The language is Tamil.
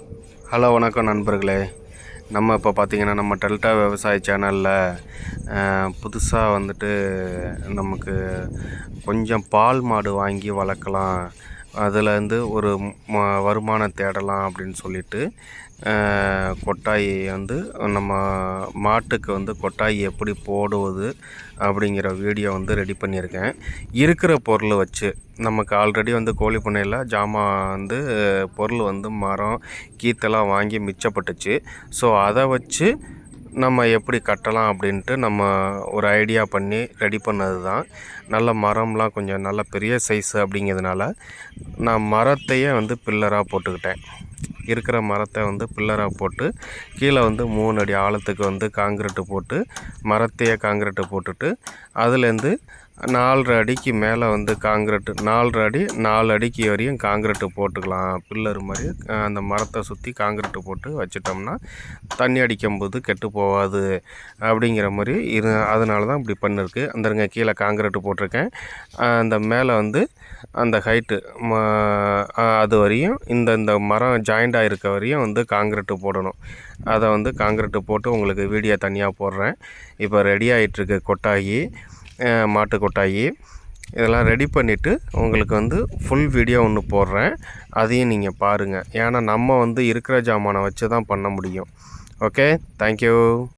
ஹலோ வணக்கம் நண்பர்களே. நம்ம இப்போ பார்த்திங்கன்னா நம்ம டெல்டா விவசாய சேனலில் புதுசாக வந்துட்டு நமக்கு கொஞ்சம் பால் மாடு வாங்கி வளர்க்கலாம், அதுலேருந்து ஒரு வருமானம் தேடலாம் அப்படின்னு சொல்லிட்டு கொட்டாய் வந்து நம்ம மாட்டுக்கு வந்து கொட்டாய் எப்படி போடுவது அப்படிங்கிற வீடியோ வந்து ரெடி பண்ணியிருக்கேன். இருக்கிற பொருள் வச்சு நமக்கு ஆல்ரெடி வந்து கோழி பண்ணையில் ஜாமான் வந்து பொருள் வந்து மரம் கீத்தெல்லாம் வாங்கி மிச்சப்பட்டுச்சு. ஸோ அதை வச்சு நம்ம எப்படி கட்டலாம் அப்படின்ட்டு நம்ம ஒரு ஐடியா பண்ணி ரெடி பண்ணது தான். நல்ல மரம்லாம் கொஞ்சம் நல்ல பெரிய சைஸு அப்படிங்கிறதுனால நான் மரத்தையே வந்து பில்லராக போட்டுக்கிட்டேன். இருக்கிற மரத்தை வந்து பில்லராக போட்டு கீழே வந்து 3 அடி ஆழத்துக்கு வந்து காங்கிரீட்டு போட்டு மரத்தையே காங்கிரீட்டு போட்டுட்டு அதுலேருந்து 4.5 அடிக்கு மேலே வந்து காங்கிரீட்டு 4.5 அடி 4 அடிக்கு வரையும் காங்கிரீட்டு போட்டுக்கலாம். பில்லர் மாதிரி அந்த மரத்தை சுற்றி காங்கிரீட்டு போட்டு வச்சிட்டோம்னா தண்ணி அடிக்கும்போது கெட்டு போகாது அப்படிங்கிற மாதிரி அதனால தான் இப்படி பண்ணிருக்கு. அந்தருங்க கீழே காங்கிரீட்டு போட்டிருக்கேன். அந்த மேலே வந்து அந்த ஹைட்டு அது வரையும் இந்த மரம் ஜாயிண்ட் ஆகிருக்க வரையும் வந்து காங்கிரீட்டு போடணும். அதை வந்து காங்கிரீட்டு போட்டு உங்களுக்கு வீடியோ தனியாக போடுறேன். இப்போ ரெடி ஆகிட்டுருக்கு கொட்டாயி, மாட்டு கொட்டாயி. இதெல்லாம் ரெடி பண்ணிவிட்டு உங்களுக்கு வந்து ஃபுல் வீடியோ ஒன்று போடுறேன், அதையும் நீங்கள் பாருங்கள். ஏன்னா நம்ம வந்து இருக்கிற ஜாமானை வச்சு தான் பண்ண முடியும். Okay, thank you.